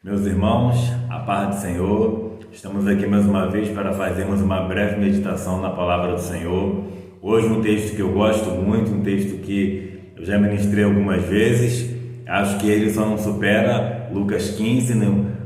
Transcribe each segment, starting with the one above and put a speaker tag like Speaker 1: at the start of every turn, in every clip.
Speaker 1: Meus irmãos, a paz do Senhor, estamos aqui mais uma vez para fazermos uma breve meditação na palavra do Senhor. Hoje um texto que eu gosto muito, um texto que eu já ministrei algumas vezes, acho que ele só não supera Lucas 15,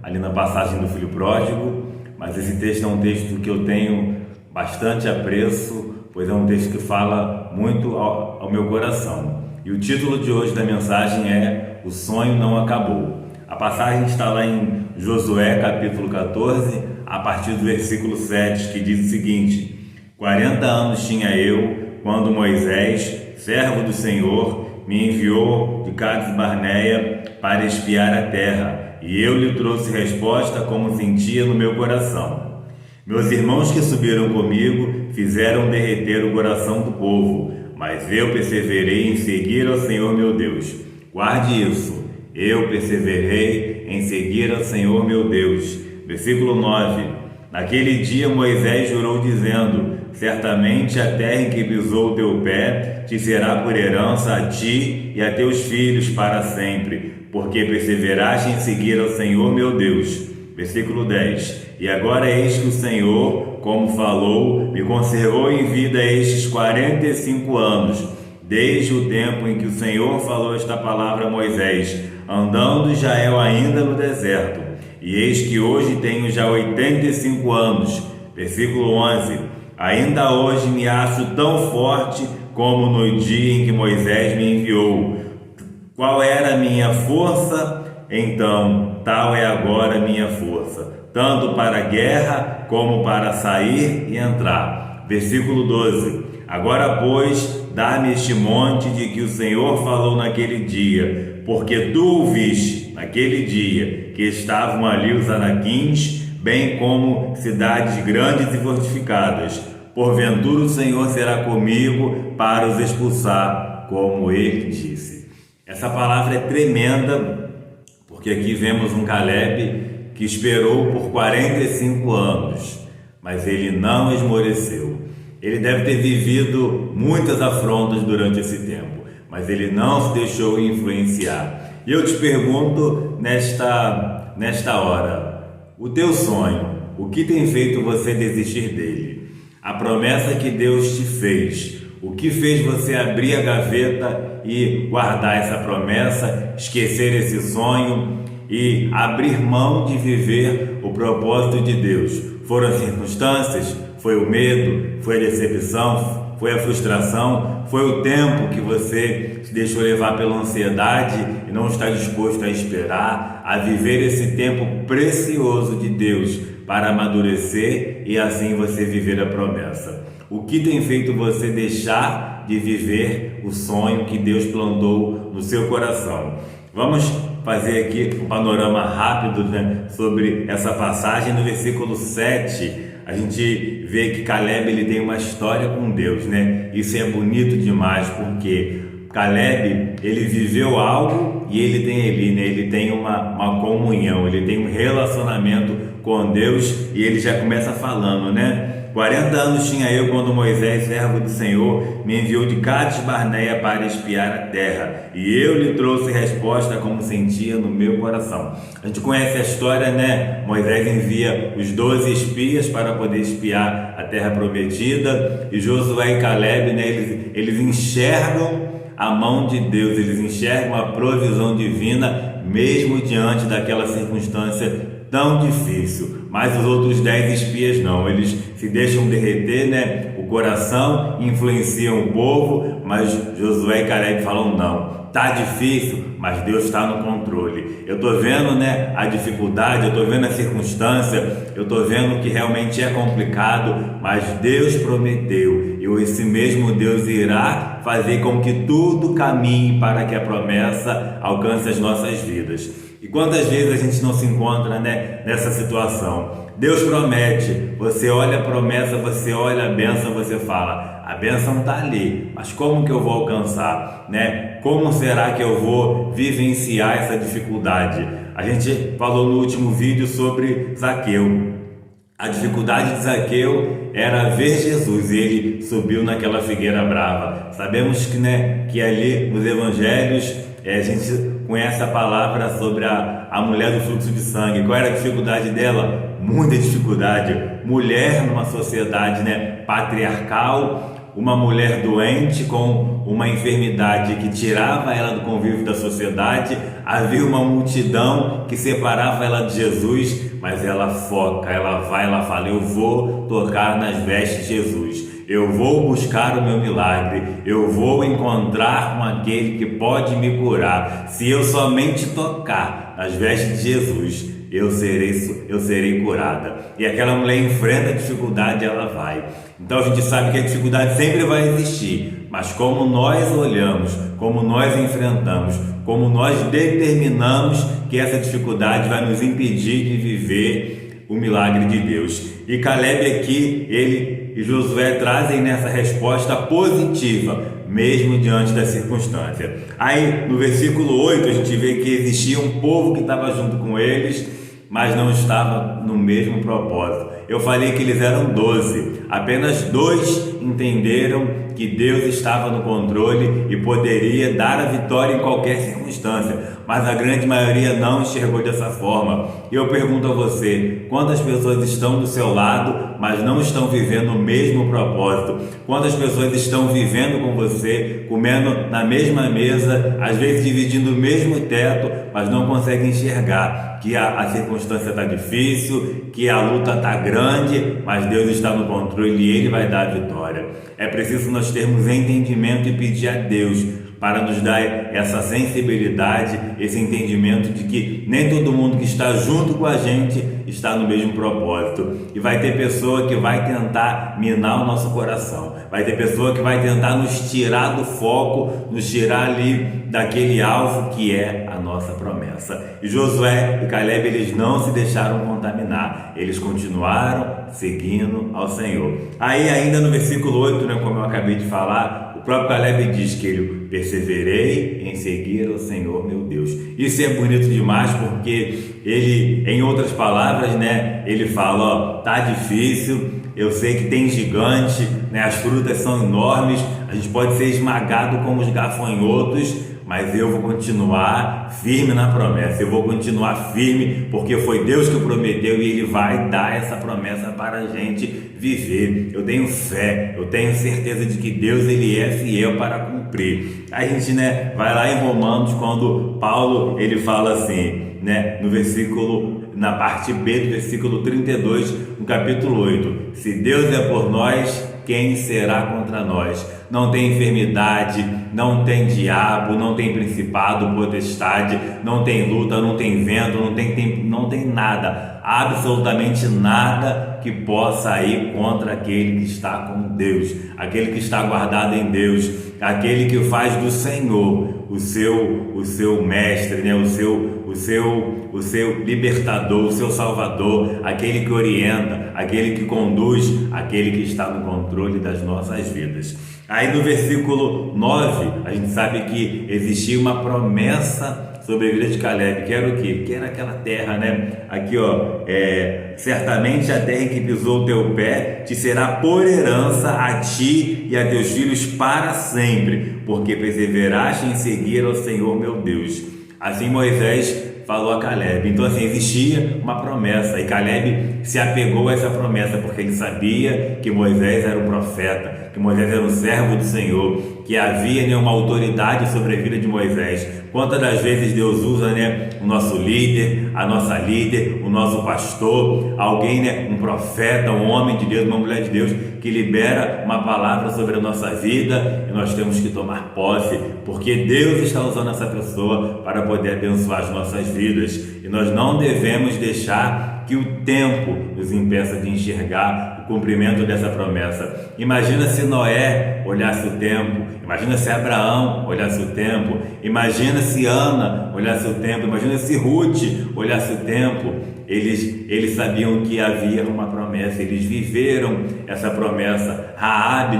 Speaker 1: ali na passagem do filho pródigo, mas esse texto é um texto que eu tenho bastante apreço, pois é um texto que fala muito ao meu coração. E o título de hoje da mensagem é O Sonho Não Acabou. A passagem está lá em Josué, capítulo 14, a partir do versículo 7, que diz o seguinte: 40 anos tinha eu, quando Moisés, servo do Senhor, me enviou de Cades Barneia para espiar a terra, e eu lhe trouxe resposta como sentia no meu coração. Meus irmãos que subiram comigo fizeram derreter o coração do povo, mas eu perseverei em seguir ao Senhor meu Deus. Guarde isso. Eu perseverei em seguir ao Senhor meu Deus. Versículo 9. Naquele dia Moisés jurou dizendo: certamente a terra em que pisou o teu pé te será por herança a ti e a teus filhos para sempre, porque perseveraste em seguir ao Senhor meu Deus. Versículo 10. E agora eis que o Senhor, como falou, me conservou em vida estes 45 anos, desde o tempo em que o Senhor falou esta palavra a Moisés, andando Israel ainda no deserto. E eis que hoje tenho já 85 anos. Versículo 11. Ainda hoje me acho tão forte como no dia em que Moisés me enviou. Qual era a minha força? Então, tal é agora a minha força, tanto para a guerra como para sair e entrar. Versículo 12. Agora, pois, dá-me este monte de que o Senhor falou naquele dia, porque tu o viste naquele dia, que estavam ali os anaquins, bem como cidades grandes e fortificadas. Porventura o Senhor será comigo para os expulsar, como ele disse. Essa palavra é tremenda, porque aqui vemos um Caleb que esperou por 45 anos, mas ele não esmoreceu. Ele deve ter vivido muitas afrontas durante esse tempo, mas ele não se deixou influenciar. E eu te pergunto nesta hora, o teu sonho, o que tem feito você desistir dele? A promessa que Deus te fez, o que fez você abrir a gaveta e guardar essa promessa, esquecer esse sonho e abrir mão de viver o propósito de Deus? Foram as circunstâncias? Foi o medo? Foi a decepção? Foi a frustração? Foi o tempo que você se deixou levar pela ansiedade e não está disposto a esperar, a viver esse tempo precioso de Deus para amadurecer e assim você viver a promessa? O que tem feito você deixar de viver o sonho que Deus plantou no seu coração? Vamos fazer aqui um panorama rápido, sobre essa passagem. No versículo 7, a gente vê que Caleb ele tem uma história com Deus, Isso é bonito demais, porque Caleb ele viveu algo e ele tem ele tem uma comunhão, ele tem um relacionamento com Deus e ele já começa falando, 40 anos tinha eu quando Moisés, servo do Senhor, me enviou de Cades Barneia para espiar a terra, e eu lhe trouxe resposta como sentia no meu coração. A gente conhece a história, Moisés envia os 12 espias para poder espiar a terra prometida, e Josué e Caleb, eles enxergam a mão de Deus, eles enxergam a provisão divina, mesmo diante daquela circunstância tão difícil. Mas os outros 10 espias não, eles se deixam derreter, o coração, influenciam o povo, mas Josué e Caleb falam: não, tá difícil, mas Deus está no controle. Eu tô vendo, a dificuldade, eu tô vendo a circunstância, eu tô vendo que realmente é complicado, mas Deus prometeu, e esse mesmo Deus irá fazer com que tudo caminhe para que a promessa alcance as nossas vidas. E quantas vezes a gente não se encontra, nessa situação? Deus promete, você olha a promessa, você olha a bênção, você fala: a bênção está ali, mas como que eu vou alcançar? Como será que eu vou vivenciar essa dificuldade? A gente falou no último vídeo sobre Zaqueu. A dificuldade de Zaqueu era ver Jesus, e ele subiu naquela figueira brava. Sabemos que ali nos evangelhos a gente conhece a palavra sobre a mulher do fluxo de sangue. Qual era a dificuldade dela? Muita dificuldade. Mulher numa sociedade, patriarcal, uma mulher doente com uma enfermidade que tirava ela do convívio da sociedade. Havia uma multidão que separava ela de Jesus, mas ela foca, ela fala: eu vou tocar nas vestes de Jesus, eu vou buscar o meu milagre, eu vou encontrar com aquele que pode me curar. Se eu somente tocar nas vestes de Jesus, eu serei curada. E aquela mulher enfrenta a dificuldade, ela vai. Então a gente sabe que a dificuldade sempre vai existir, mas como nós olhamos, como nós enfrentamos, como nós determinamos que essa dificuldade vai nos impedir de viver o milagre de Deus. E Caleb aqui, ele e Josué trazem nessa resposta positiva, mesmo diante da circunstância. Aí no versículo 8 a gente vê que existia um povo que estava junto com eles, mas não estava no mesmo propósito. Eu falei que eles eram 12, apenas 2 entenderam que Deus estava no controle e poderia dar a vitória em qualquer circunstância, mas a grande maioria não enxergou dessa forma. E eu pergunto a você: quantas pessoas estão do seu lado, mas não estão vivendo o mesmo propósito? Quantas pessoas estão vivendo com você, comendo na mesma mesa, às vezes dividindo o mesmo teto, mas não conseguem enxergar que a circunstância está difícil, que a luta está grande, mas Deus está no controle e Ele vai dar a vitória. É preciso nós termos entendimento e pedir a Deus para nos dar essa sensibilidade, esse entendimento de que nem todo mundo que está junto com a gente está no mesmo propósito. E vai ter pessoa que vai tentar minar o nosso coração, vai ter pessoa que vai tentar nos tirar do foco, nos tirar ali daquele alvo que é a nossa promessa. E Josué e Caleb, eles não se deixaram contaminar, eles continuaram seguindo ao Senhor. Aí ainda no versículo 8, como eu acabei de falar, o próprio Caleb diz que ele: perseverei em seguir ao Senhor meu Deus. Isso é bonito demais, porque ele, em outras palavras, ele fala: tá difícil, eu sei que tem gigante, as frutas são enormes, a gente pode ser esmagado como os gafanhotos, mas eu vou continuar firme na promessa, eu vou continuar firme, porque foi Deus que prometeu e Ele vai dar essa promessa para a gente viver. Eu tenho fé, eu tenho certeza de que Deus, Ele é fiel para cumprir. A gente vai lá em Romanos, quando Paulo ele fala assim, no versículo, na parte B do versículo 32, no capítulo 8: se Deus é por nós, quem será contra nós? Não tem enfermidade, não tem diabo, não tem principado, potestade, não tem luta, não tem vento, não tem nada, absolutamente nada que possa ir contra aquele que está com Deus, aquele que está guardado em Deus, aquele que faz do Senhor o seu mestre, o seu libertador, o seu salvador, aquele que orienta, aquele que conduz, aquele que está no controle das nossas vidas. Aí no versículo 9, a gente sabe que existia uma promessa sobre a vida de Caleb, que era o quê? Que era aquela terra, aqui certamente a terra em que pisou o teu pé te será por herança a ti e a teus filhos para sempre, porque perseveraste em seguir ao Senhor meu Deus. Assim Moisés falou a Caleb. Então existia uma promessa, e Caleb se apegou a essa promessa, porque ele sabia que Moisés era um profeta, que Moisés era um servo do Senhor, que havia uma autoridade sobre a vida de Moisés. Quantas das vezes Deus usa o nosso líder, a nossa líder, o nosso pastor, alguém, um profeta, um homem de Deus, uma mulher de Deus, que libera uma palavra sobre a nossa vida, e nós temos que tomar posse, porque Deus está usando essa pessoa para poder abençoar as nossas vidas, e nós não devemos deixar que o tempo nos impeça de enxergar o cumprimento dessa promessa. Imagina se Noé olhasse o tempo, imagina se Abraão olhasse o tempo, imagina se Ana olhasse o tempo, imagina se Ruth olhasse o tempo. Eles sabiam que havia uma promessa, eles viveram essa promessa. Raabe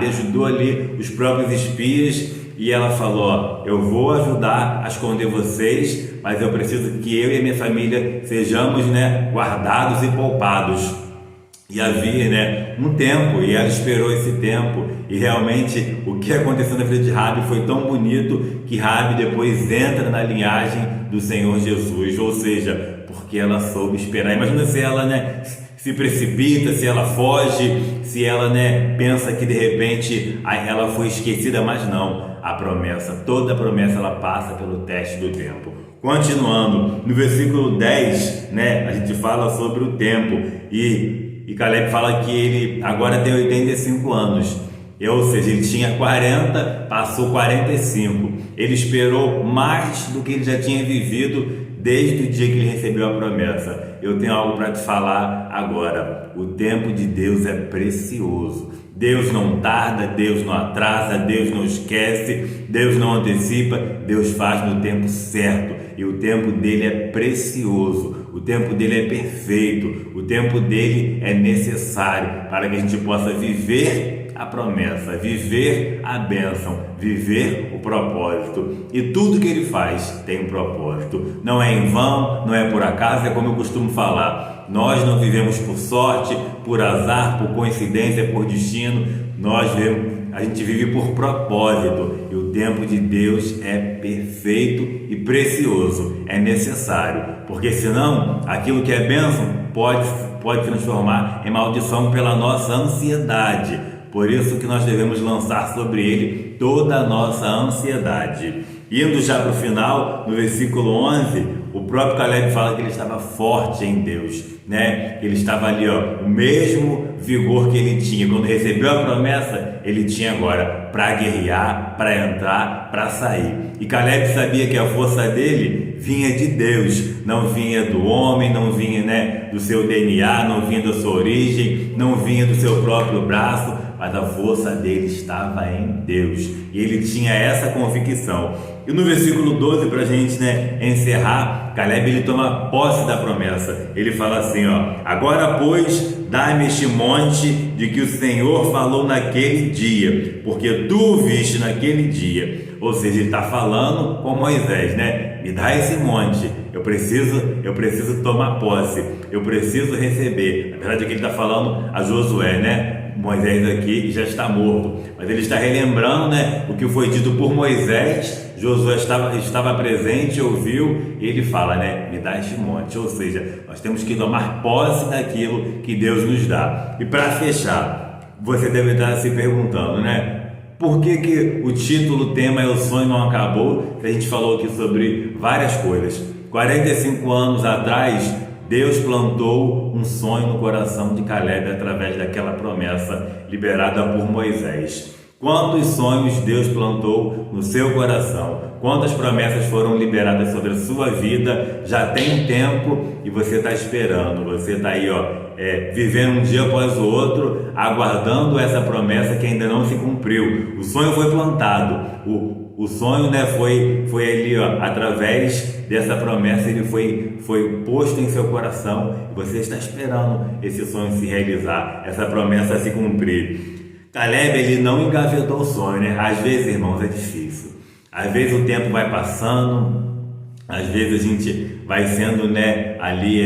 Speaker 1: ajudou ali os próprios espias, e ela falou: eu vou ajudar a esconder vocês, mas eu preciso que eu e a minha família sejamos guardados e poupados. E havia, né, um tempo, e ela esperou esse tempo, e realmente o que aconteceu na vida de Raabe foi tão bonito que Raabe depois entra na linhagem do Senhor Jesus, ou seja, porque ela soube esperar. Imagina se ela, né, se precipita, se ela foge, se ela, né, pensa que de repente ela foi esquecida, mas não. A promessa, toda a promessa, ela passa pelo teste do tempo. Continuando, no versículo 10, né, a gente fala sobre o tempo, e Caleb fala que ele agora tem 85 anos, ou seja, ele tinha 40, passou 45. Ele esperou mais do que ele já tinha vivido desde o dia que ele recebeu a promessa. Eu tenho algo para te falar agora. O tempo de Deus é precioso. Deus não tarda, Deus não atrasa, Deus não esquece, Deus não antecipa, Deus faz no tempo certo. E o tempo dele é precioso, o tempo dele é perfeito, o tempo dele é necessário para que a gente possa viver a promessa, viver a bênção, viver o propósito. E tudo que ele faz tem um propósito. Não é em vão, não é por acaso, é como eu costumo falar. Nós não vivemos por sorte, por azar, por coincidência, por destino. A gente vive por propósito. E o tempo de Deus é perfeito e precioso. É necessário. Porque senão, aquilo que é bênção pode transformar em maldição pela nossa ansiedade. Por isso que nós devemos lançar sobre ele toda a nossa ansiedade. Indo já para o final, no versículo 11, o próprio Caleb fala que ele estava forte em Deus, né? Ele estava ali, o mesmo vigor que ele tinha quando recebeu a promessa, ele tinha agora para guerrear, para entrar, para sair. E Caleb sabia que a força dele vinha de Deus, não vinha do homem, não vinha, né, do seu DNA, não vinha da sua origem, não vinha do seu próprio braço, mas a força dele estava em Deus, e ele tinha essa convicção. E no versículo 12, para a gente, né, encerrar, Caleb ele toma posse da promessa. Ele fala assim, agora pois dá-me este monte de que o Senhor falou naquele dia, porque tu o viste naquele dia. Ou seja, ele está falando com Moisés, né? Me dá esse monte, eu preciso tomar posse, eu preciso receber. Na verdade, aqui ele está falando a Josué, né? Moisés aqui já está morto, mas ele está relembrando, né, o que foi dito por Moisés. Josué estava presente, ouviu, e ele fala, né, me dá este monte. Ou seja, nós temos que tomar posse daquilo que Deus nos dá. E para fechar, você deve estar se perguntando, né, por que o título, o tema é O Sonho Não Acabou? A gente falou aqui sobre várias coisas. 45 anos atrás, Deus plantou um sonho no coração de Caleb através daquela promessa liberada por Moisés. Quantos sonhos Deus plantou no seu coração? Quantas promessas foram liberadas sobre a sua vida? Já tem tempo e você está esperando. Você está aí, vivendo um dia após o outro, aguardando essa promessa que ainda não se cumpriu. O sonho foi plantado. O sonho, né, foi ali, através dessa promessa, ele foi posto em seu coração. E você está esperando esse sonho se realizar, essa promessa se cumprir. Caleb, ele não engavetou o sonho, né? Às vezes, irmãos, é difícil. Às vezes o tempo vai passando, às vezes a gente vai sendo, né, ali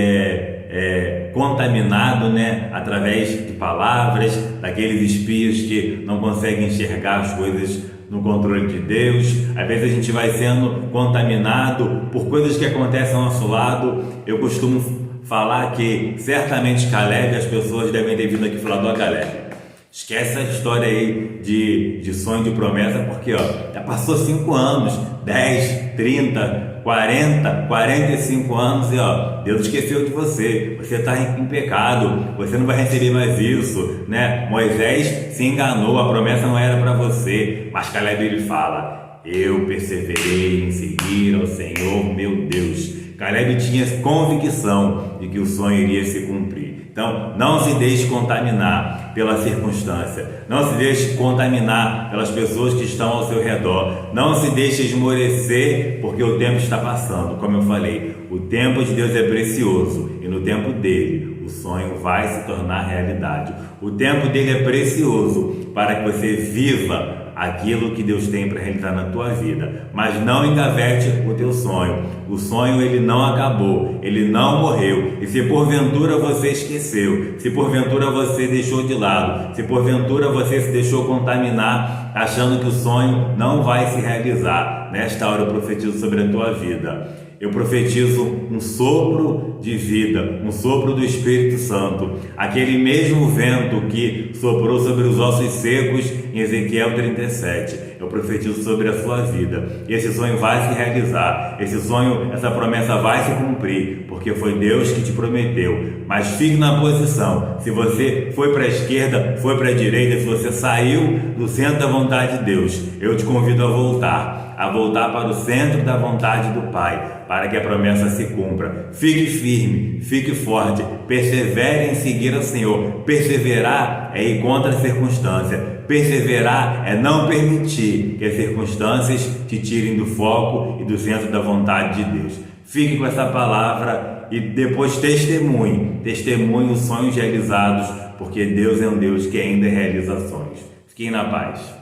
Speaker 1: contaminado, né, através de palavras, daqueles espias que não conseguem enxergar as coisas no controle de Deus. Às vezes a gente vai sendo contaminado por coisas que acontecem ao nosso lado. Eu costumo falar que certamente Caleb, as pessoas devem ter vindo aqui falar, Caleb, esquece essa história aí de sonho, de promessa, porque já passou 5 anos, 10, 30, 40, 45 anos e Deus esqueceu de você, você está em pecado, você não vai receber mais isso, né? Moisés se enganou, a promessa não era para você, mas Caleb ele fala, eu perseverei em seguir ao Senhor meu Deus. Caleb tinha convicção de que o sonho iria se cumprir. Então, não se deixe contaminar pela circunstância, não se deixe contaminar pelas pessoas que estão ao seu redor, não se deixe esmorecer porque o tempo está passando. Como eu falei, o tempo de Deus é precioso e no tempo dele o sonho vai se tornar realidade. O tempo dele é precioso para que você viva aquilo que Deus tem para realizar na tua vida. Mas não engavete o teu sonho. O sonho ele não acabou, ele não morreu. E se porventura você esqueceu, se porventura você deixou de lado, se porventura você se deixou contaminar, achando que o sonho não vai se realizar, nesta hora eu profetizo sobre a tua vida. Eu profetizo um sopro de vida, um sopro do Espírito Santo, aquele mesmo vento que soprou sobre os ossos secos em Ezequiel 37. Eu profetizo sobre a sua vida. E esse sonho vai se realizar, esse sonho, essa promessa vai se cumprir, porque foi Deus que te prometeu. Mas fique na posição. Se você foi para a esquerda, foi para a direita, se você saiu do centro da vontade de Deus, eu te convido a voltar para o centro da vontade do Pai, para que a promessa se cumpra. Fique firme, fique forte, persevere em seguir ao Senhor. Perseverar é ir contra a circunstância, perseverar é não permitir que as circunstâncias te tirem do foco e do centro da vontade de Deus. Fique com essa palavra e depois testemunhe os sonhos realizados, porque Deus é um Deus que ainda realiza sonhos. Fiquem na paz.